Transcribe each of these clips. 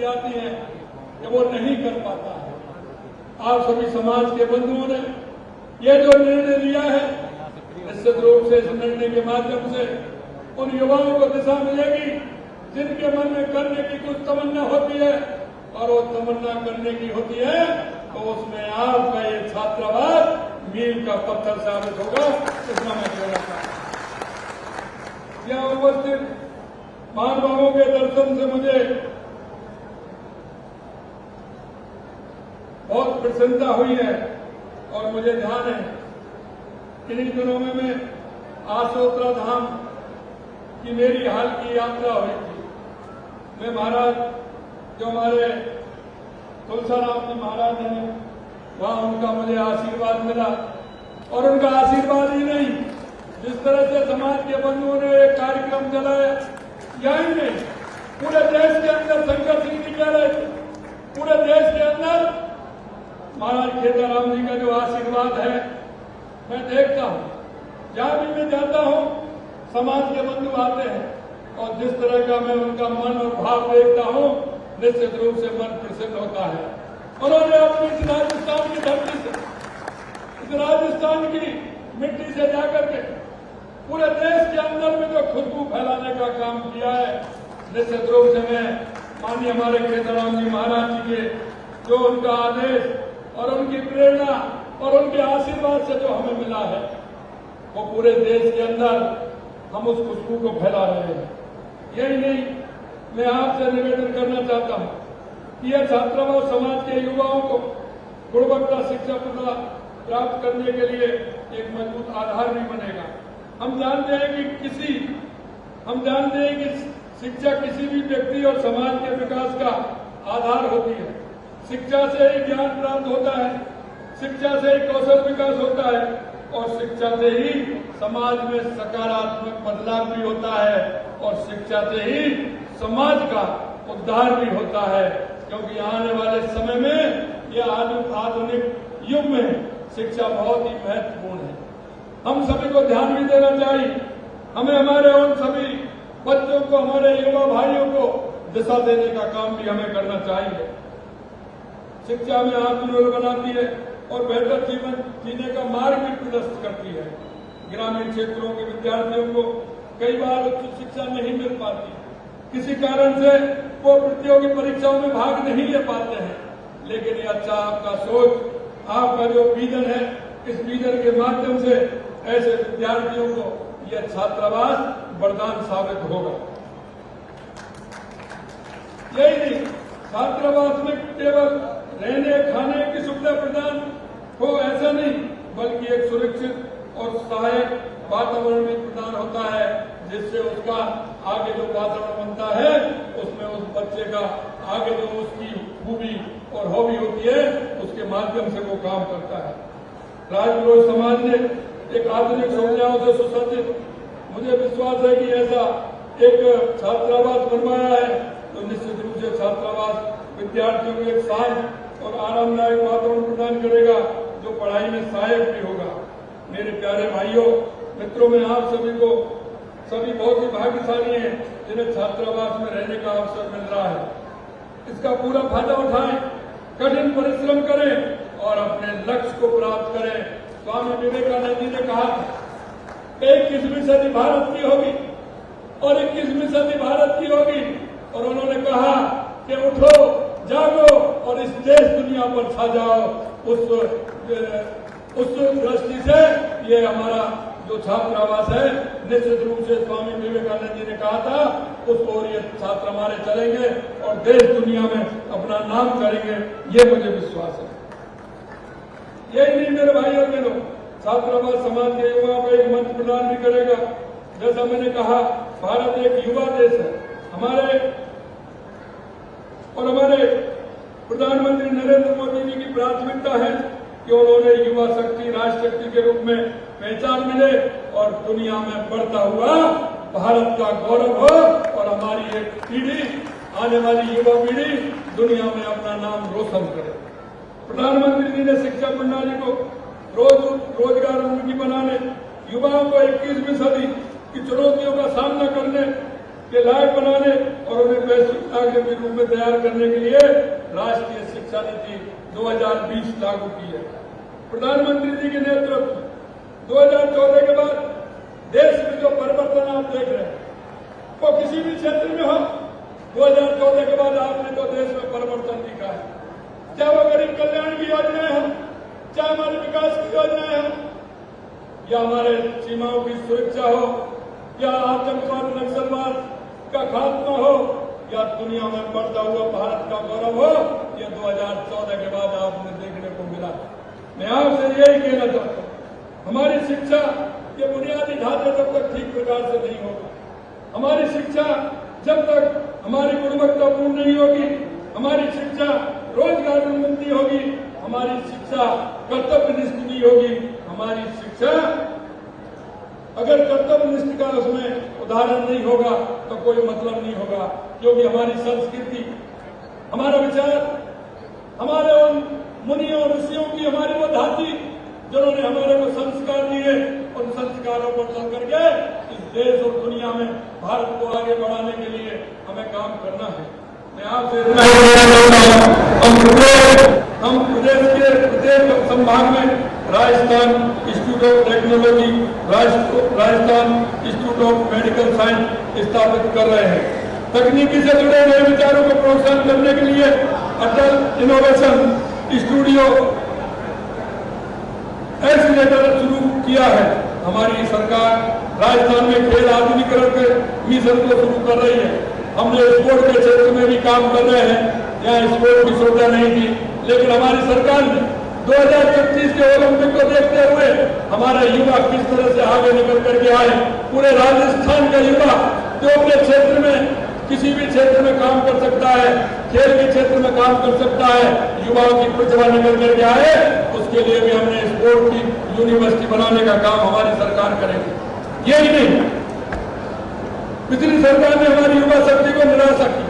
जाती हैं कि वो नहीं कर पाता है। आप सभी समाज के बंधुओं ने ये जो निर्णय लिया है, निश्चित रूप से इस निर्णय के माध्यम से उन युवाओं को दिशा मिलेगी जिनके मन में करने की कुछ तमन्ना होती है, और वो तमन्ना करने की होती है तो उसमें आपका ये छात्रावास मील का पत्थर साबित होगा। इतना मैं कहना चाहता हूं। यहाँ उपस्थित महानुभावों के दर्शन से मुझे बहुत प्रसन्नता हुई है, और मुझे ध्यान है इन्हीं दिनों में मैं आसोत्रा धाम की मेरी हाल की यात्रा हुई थी। मैं महाराज जो हमारे तुलसीराम जी महाराज हैं, वहां उनका मुझे आशीर्वाद मिला, और उनका आशीर्वाद ही नहीं, जिस तरह से समाज के बंधुओं ने एक कार्यक्रम चलाया, यही नहीं पूरे देश के अंदर शंकर सिंह जी कह रहे थे, पूरे देश के अंदर महाराज खेताराम जी का जो आशीर्वाद है मैं देखता हूं। जहां भी मैं जाता हूं समाज के बंधु आते हैं, और जिस तरह का मैं उनका मन और भाव देखता हूं, निश्चित रूप से मन प्रसन्न होता है। उन्होंने अपनी इस राजस्थान की धरती से, इस राजस्थान की मिट्टी से जाकर के पूरे देश के अंदर में जो खुशबू फैलाने का काम किया है, निश्चित रूप से मैं माननीय हमारे खेताराम जी महाराज जी के जो उनका आदेश और उनकी प्रेरणा और उनके आशीर्वाद से जो हमें मिला है, वो पूरे देश के अंदर हम उस खुशबू को फैला रहे हैं। यही नहीं, मैं आपसे निवेदन करना चाहता हूं कि यह छात्रावास समाज के युवाओं को गुणवत्ता शिक्षा प्राप्त करने के लिए एक मजबूत आधार भी बनेगा। हम जानते हैं कि शिक्षा किसी भी व्यक्ति और समाज के विकास का आधार होती है। शिक्षा से ही ज्ञान प्राप्त होता है, शिक्षा से ही कौशल विकास होता है, और शिक्षा से ही समाज में सकारात्मक बदलाव भी होता है, और शिक्षा से ही समाज का उद्धार भी होता है। क्योंकि आने वाले समय में यह आधुनिक युग में शिक्षा बहुत ही महत्वपूर्ण है। हम सभी को ध्यान भी देना चाहिए। हमें हमारे उन सभी बच्चों को, हमारे युवा भाइयों को दिशा देने का काम भी हमें करना चाहिए। शिक्षा में आत्मनिर्भर बनाती है और बेहतर जीवन जीने का मार्ग भी प्रदर्शित करती है। ग्रामीण क्षेत्रों के विद्यार्थियों को कई बार उच्च शिक्षा नहीं मिल पाती, किसी कारण से वो प्रतियोगी परीक्षाओं में भाग नहीं ले पाते हैं। लेकिन ये अच्छा आपका सोच, आपका जो विजन है, इस विजन के माध्यम से ऐसे विद्यार्थियों को यह छात्रावास वरदान साबित होगा। यही नहीं, छात्रावास में केवल रहने खाने की सुविधा प्रदान हो ऐसा नहीं, बल्कि एक सुरक्षित और सहायक वातावरण भी प्रदान होता है, जिससे उसका आगे जो वातावरण बनता है उसमें उस बच्चे का आगे जो उसकी खूबी और हॉबी होती है उसके माध्यम से वो काम करता है। राजपुरोहित समाज ने एक आधुनिक सुविधाओं से सुसज्जित, मुझे विश्वास है कि ऐसा एक छात्रावास बनवाया है, तो निश्चित रूप से छात्रावास विद्यार्थियों को एक शांत और आरामदायक वातावरण प्रदान करेगा, जो पढ़ाई में सहायक भी होगा। मेरे प्यारे भाइयों मित्रों, में आप सभी बहुत ही भाग्यशाली हैं जिन्हें छात्रावास में रहने का अवसर मिल रहा है। इसका पूरा फायदा उठाएं, कठिन परिश्रम करें और अपने लक्ष्य को प्राप्त करें। स्वामी विवेकानंद जी ने कहा 21वीं सदी भारत की होगी और 21वीं सदी भारत की होगी, और उन्होंने कहा कि उठो, जागो और इस देश दुनिया पर छा जाओ। उस दृष्टि से ये हमारा जो छात्रावास है, निश्चित रूप से स्वामी विवेकानंद जी ने कहा था उसको, और ये छात्र हमारे चलेंगे और देश दुनिया में अपना नाम करेंगे, ये मुझे विश्वास है। यही नहीं मेरे भाई और बहनों, छात्रावास समाज के युवाओं को एक मंच प्रदान भी करेगा। जैसा मैंने कहा, भारत एक युवा देश है। हमारे प्रधानमंत्री नरेंद्र मोदी जी की प्राथमिकता है कि उन्होंने युवा शक्ति राष्ट्र शक्ति के रूप में पहचान मिले और दुनिया में बढ़ता हुआ भारत का गौरव हो, और हमारी एक पीढ़ी, आने वाली युवा पीढ़ी दुनिया में अपना नाम रोशन करे। प्रधानमंत्री जी ने शिक्षा प्रणाली को रोजगार उन्मुखी बनाने, युवाओं को 21वीं सदी की चुनौतियों का सामना करने के लायक बनाने और उन्हें वैश्विक नागरिक के रूप में तैयार करने के लिए राष्ट्रीय शिक्षा नीति 2020 लागू की है। प्रधानमंत्री जी के नेतृत्व में 2014 के बाद देश में जो परिवर्तन आप देख रहे हैं वो किसी भी क्षेत्र में हो, 2014 के बाद आपने तो देश में परिवर्तन दिखा है। चाहे वो गरीब कल्याण की योजनाएं हो, चाहे हमारे विकास की योजनाएं हो, या हमारे सीमाओं की सुरक्षा हो, या आतंकवाद नक्सलवाद का खात्मा हो, या दुनिया में बढ़ता हुआ भारत का गौरव हो, ये 2014 के बाद आपने देखने को मिला। मैं आपसे यही कहना चाहता हूँ, हमारी शिक्षा के बुनियादी ढांचे जब तक ठीक प्रकार से नहीं होगा, हमारी शिक्षा जब तक हमारी गुणवत्तापूर्ण नहीं होगी, हमारी शिक्षा रोजगार उन्मुक्ति होगी, हमारी शिक्षा कर्तव्यनिष्ठ नहीं होगी, हमारी शिक्षा अगर कर्तव्यनिष्ठ का उसमें उदाहरण नहीं होगा तो कोई मतलब नहीं होगा। क्योंकि हमारी संस्कृति, हमारा विचार, हमारे उन मुनियों ऋषियों की हमारी वो धाती जिन्होंने हमारे को संस्कार दिए, उन संस्कारों पर चल करके इस देश और दुनिया में भारत को आगे बढ़ाने के लिए हमें काम करना है। मैं आपसे इतना ही कहना चाहता हूं, हम प्रदेश के प्रत्येक संभाग में Rajasthan institute of technology, Rajasthan institute of medical science स्थापित कर रहे हैं। तकनीकी से जुड़े नए विचारों को प्रोत्साहन करने के लिए अटल इनोवेशन स्टूडियो एक्सीलेटर शुरू किया है। हमारी सरकार राजस्थान में खेल आधुनिकीकरण के मिशन को शुरू कर रही है। हमने स्पोर्ट के क्षेत्र में भी काम कर रहे हैं, यहाँ स्पोर्ट की सुविधा नहीं थी, लेकिन हमारी सरकार ने 2025 के ओलंपिक को देखते हुए हमारा युवा किस तरह से आगे निकल करके आए। पूरे राजस्थान का युवा जो अपने क्षेत्र में किसी भी क्षेत्र में काम कर सकता है, खेल के क्षेत्र में काम कर सकता है, युवाओं की प्रतिभा निकल करके आए, उसके लिए भी हमने स्पोर्ट की यूनिवर्सिटी बनाने का काम हमारी सरकार करेगी। यही नहीं, पिछली सरकार ने हमारी युवा शक्ति को निराशा की,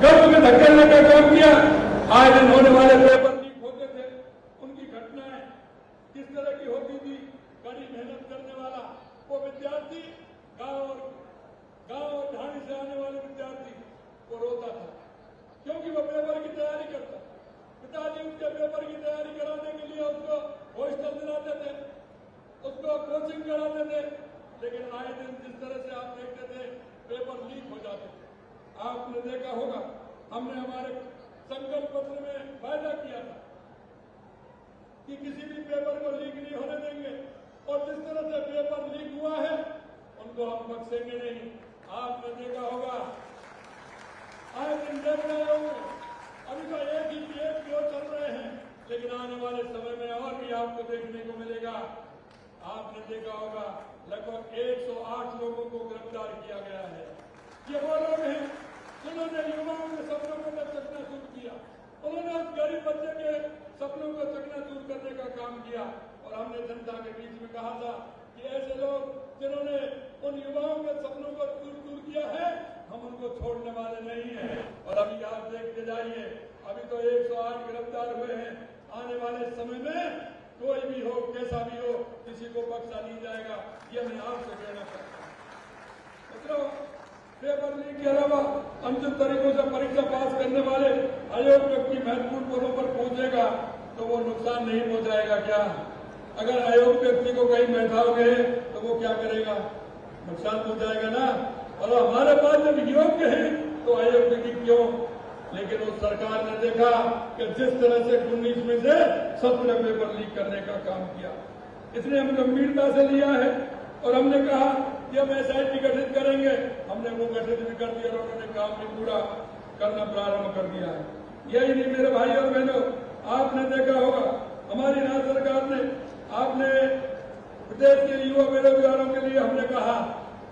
गर्भ में धकेलने का काम किया। आए दिन होने वाले पेपर लीक होते थे, उनकी घटनाएं किस तरह की होती थी। कड़ी मेहनत करने वाला वो विद्यार्थी गांव और ढाणी से आने वाले विद्यार्थी वो रोता था, क्योंकि वो पेपर की तैयारी करता। पिताजी उसके पेपर की तैयारी कराने के लिए उसको हॉस्टल दिलाते थे, उसको कोचिंग कराते थे, लेकिन आए दिन जिस तरह से आप देखते थे पेपर लीक हो जाते थे। आपने देखा होगा, हमने हमारे संकल्प पत्र में वायदा किया था कि किसी भी पेपर को लीक नहीं होने देंगे, और जिस तरह से पेपर लीक हुआ है उनको हम बख्शेंगे नहीं। आपने देखा होगा, आए दिन देख रहे होंगे, अभी तो एक दो चल रहे हैं, लेकिन आने वाले समय में और भी आपको देखने को मिलेगा। आपने देखा होगा लगभग 108 लोगों को गिरफ्तार किया गया है। ये वो लोग हैं जिन्होंने युवाओं के सपनों को चकनाचूर किया, उन्होंने उस गरीब बच्चे के सपनों को चकनाचूर करने का काम किया। और हमने जनता के बीच में कहा था कि ऐसे लोग जिन्होंने उन युवाओं के सपनों को चूर किया है, हम उनको छोड़ने वाले नहीं हैं। और अभी आप देखते जाइए, अभी तो 108 गिरफ्तार हुए हैं। आने वाले समय में कोई भी हो, कैसा भी हो, किसी को बख्शा नहीं जाएगा। ये मैं आपसे कहना चाहता हूँ। मतलब पेपर लीक के अलावा अनुचित तरीकों से परीक्षा पास करने वाले अयोग्य व्यक्ति महत्वपूर्ण पदों पर पहुंचेगा तो वो नुकसान नहीं पहुंचाएगा क्या? अगर अयोग्य व्यक्ति को कहीं बैठाओगे तो वो क्या करेगा? नुकसान पहुंचाएगा ना। और हमारे पास जब योग्य है तो अयोग्य की क्यों? लेकिन उस सरकार ने देखा कि जिस तरह से 19 में से 17 पेपर लीक करने का काम किया, इसलिए हम गंभीरता से लिया है और हमने कहा कि हम SIT गठित करेंगे। हमने वो गठित भी कर दिया और उन्होंने काम भी पूरा करना प्रारंभ कर दिया है। यही नहीं मेरे भाई और बहनों, आपने देखा होगा हमारी राज्य सरकार ने, आपने प्रदेश के युवा बेरोजगारों के लिए हमने कहा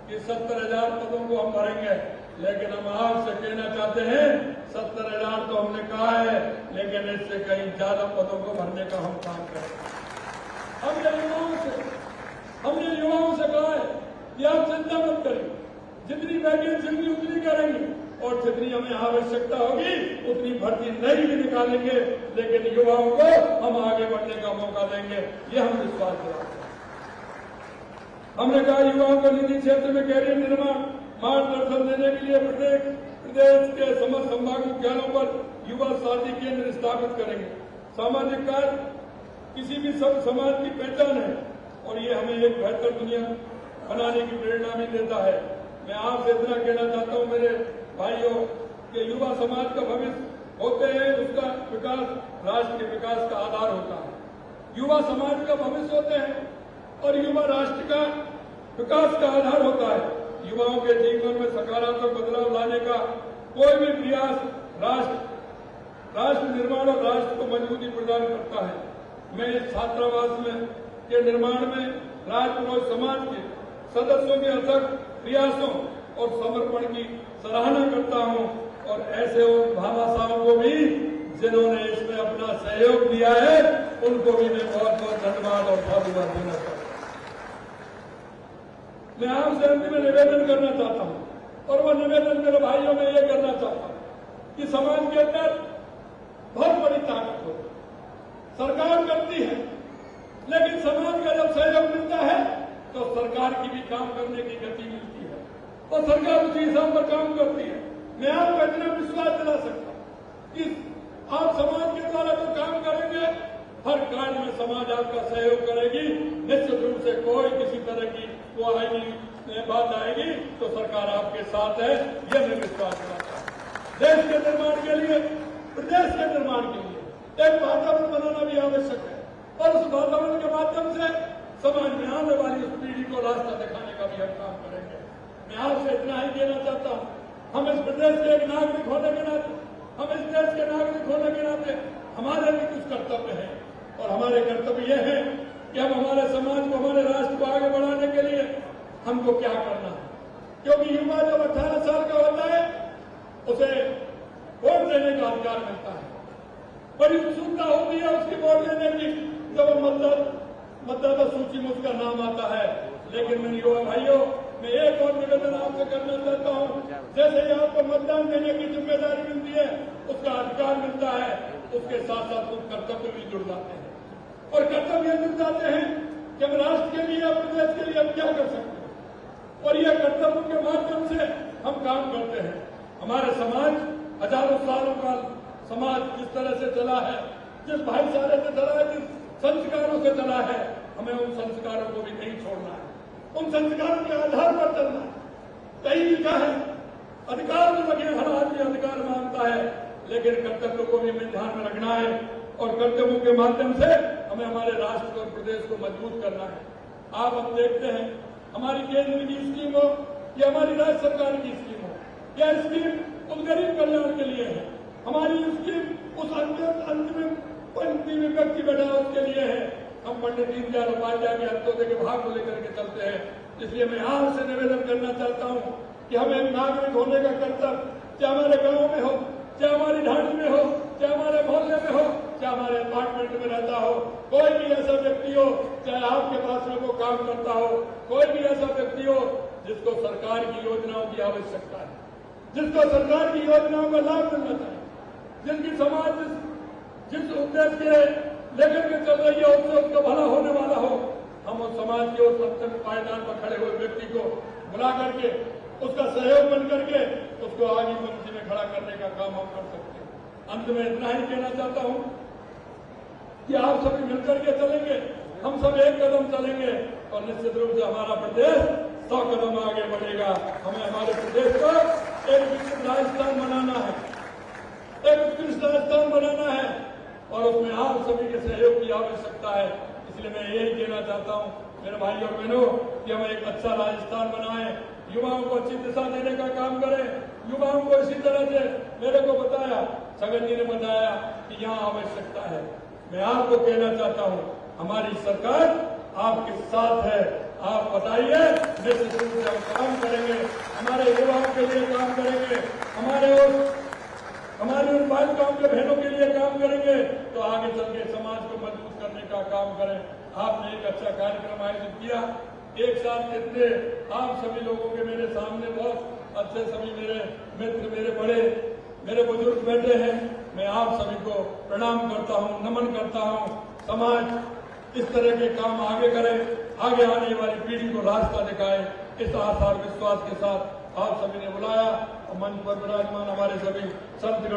कि 70,000 पदों को हम भरेंगे। लेकिन हम आपसे कहना चाहते हैं 70,000 तो हमने कहा है, लेकिन इससे कहीं ज्यादा पदों को भरने का हम काम करेंगे। हमने युवाओं से कहा है कि आप चिंता मत करिए, जितनी वैकेंसी होगी उतनी करेंगे और जितनी हमें आवश्यकता होगी उतनी भर्ती नहीं भी निकालेंगे, लेकिन युवाओं को हम आगे बढ़ने का मौका देंगे। ये हम विश्वास दिलाते हैं। हमने कहा युवाओं को निजी क्षेत्र में कैरियर निर्माण मार्गदर्शन देने के लिए प्रदेश के समस्त संभाग मुख्यालयों पर युवा साथी केंद्र स्थापित करेंगे। सामाजिक कार्य किसी भी सब समाज की पहचान है और ये हमें एक बेहतर दुनिया बनाने की प्रेरणा भी देता है। मैं आपसे इतना कहना चाहता हूं मेरे भाइयों कि युवा समाज का भविष्य होते हैं, उसका विकास राष्ट्र के विकास का आधार होता है। युवा समाज का भविष्य होते हैं और युवा राष्ट्र का विकास का आधार होता है। युवाओं के जीवन में सकारात्मक बदलाव लाने का कोई भी प्रयास राष्ट्र निर्माण और राष्ट्र को मजबूती प्रदान करता है। मैं इस छात्रावास में के निर्माण में राजपुरोहित समाज के सदस्यों के अथक प्रयासों और समर्पण की सराहना करता हूं और ऐसे उन भामाशाहों को भी जिन्होंने इसमें अपना सहयोग दिया है उनको भी मैं बहुत बहुत धन्यवाद और साधुवाद देना चाहता हूं। मैं आपसे अंतिम में निवेदन करना चाहता हूं और वह निवेदन मेरे भाइयों में ये करना चाहता हूं कि समाज के अंदर बहुत बड़ी ताकत होती है, सरकार करती है, लेकिन समाज का जब सहयोग मिलता है तो सरकार की भी काम करने की गति मिलती है और सरकार उसी हिसाब पर काम करती है। मैं आपको इतना विश्वास दिला सकता हूं कि आप समाज के द्वारा जो काम करेंगे हर कार्य में समाज आपका सहयोग करेगी। निश्चित रूप से कोई किसी तरह की वो आएगी बात आएगी तो सरकार आपके साथ है, यह मैं विश्वास दिलाता हूं। देश के निर्माण के लिए, प्रदेश के निर्माण के लिए एक वातावरण बनाना भी आवश्यक है और उस वातावरण के माध्यम से समाज में आने वाली उस पीढ़ी को रास्ता दिखाने का भी हम काम करेंगे। मैं आपसे इतना ही कहना चाहता हूं, हम इस प्रदेश के एक नागरिक होने के नाते, हम इस देश के नागरिक होने के नाते हमारे भी कुछ कर्तव्य हैं और हमारे कर्तव्य यह है कि हम हमारे समाज को, हमारे राष्ट्र को आगे बढ़ाने के लिए हमको क्या करना है। क्योंकि युवा जब 18 साल का होता है उसे वोट देने का अधिकार मिलता है। बड़ी उत्सुकता होती है उसकी वोट देने की जब मतदाता सूची में उसका नाम आता है। लेकिन मेरे युवा भाइयों, मैं एक और निवेदन आपसे करना चाहता हूं, जैसे ही आपको मतदान देने की जिम्मेदारी मिलती है, उसका अधिकार मिलता है, उसके साथ साथ कुछ कर्तव्य भी जुड़ जाते हैं और कर्तव्य जुड़ जाते हैं कि हम राष्ट्र के लिए, प्रदेश के लिए हम क्या कर सकते हैं और यह कर्तव्यों के माध्यम से हम काम करते हैं। हमारे समाज हजारों सालों का समाज जिस तरह से चला है, जिस भाईचारे से चला है, जिस संस्कारों से चला है, हमें उन संस्कारों को भी नहीं छोड़ना है, उन संस्कारों के आधार पर चलना है। कहीं लिखा है अधिकार तो लगे, हर आदमी अधिकार मांगता है, लेकिन कर्तव्यों को भी हमें ध्यान में रखना है और कर्तव्यों के माध्यम से हमें हमारे राष्ट्र और प्रदेश को मजबूत करना है। आप हम देखते हैं हमारी केंद्र की स्कीम हो या हमारी राज्य सरकार की स्कीम हो, यह स्कीम उन गरीब कल्याण के लिए है। हमारी स्कीम उस अंतिम पंक्ति में व्यक्ति बैठा उसके लिए है। हम पंडित दीनदयाल उपाध्याय के अंत्योदय के भाग को लेकर के चलते हैं। इसलिए मैं आपसे निवेदन करना चाहता हूं कि हमें एक नागरिक होने का कर्तव्य, चाहे हमारे गांव में हो, चाहे हमारी ढाणी में हो, चाहे हमारे मोहल्ले में हो, चाहे हमारे अपार्टमेंट में रहता हो, कोई भी ऐसा व्यक्ति हो, चाहे आपके पास में वो काम करता हो, कोई भी ऐसा व्यक्ति हो जिसको सरकार की योजनाओं की आवश्यकता है, जिसको सरकार की योजनाओं का लाभ मिलना चाहिए, जिनकी समाज जिस उद्देश्य के लेकर के चल रही है उससे उसका भला होने वाला हो, हम उस समाज के उस अंतिम पायदान पर खड़े हुए व्यक्ति को बुला करके उसका सहयोग बन करके उसको आगे पंक्ति में खड़ा करने का काम हम कर सकते हैं। अंत में इतना ही कहना चाहता हूं कि आप सभी मिलकर के चलेंगे, हम सब एक कदम चलेंगे और निश्चित रूप से हमारा प्रदेश 100 कदम आगे बढ़ेगा। हमें हमारे प्रदेश को एक विकसित राजस्थान बनाना है, एक उत्कृष्ट राजस्थान बनाना है और उसमें आप सभी के सहयोग की आवश्यकता है। इसलिए मैं यही कहना चाहता हूं मेरे भाई और बहनों कि हम एक अच्छा राजस्थान बनाएं, युवाओं को अच्छी दिशा देने का काम करें। युवाओं को इसी तरह से मेरे को बताया, सगन जी ने बताया कि यहाँ आवश्यकता है। मैं आपको कहना चाहता हूँ हमारी सरकार आपके साथ है। आप बताइए, निश्चित रूप से हम काम करेंगे, हमारे युवाओं के लिए काम करेंगे, हमारे उन बालिकाओं के बहनों के लिए काम करेंगे तो आगे चल के समाज को मजबूत करने का काम करें। आपने एक अच्छा कार्यक्रम आयोजित किया, एक साथ इतने आप सभी लोगों के मेरे सामने बहुत अच्छे सभी मेरे मित्र, मेरे बड़े, मेरे बुजुर्ग बैठे हैं। मैं आप सभी को प्रणाम करता हूं, नमन करता हूं। समाज इस तरह के काम आगे करे, आगे आने वाली पीढ़ी को रास्ता दिखाए, इस आशा और विश्वास के साथ आप सभी ने बुलाया और मंच पर विराजमान हमारे सभी संतगण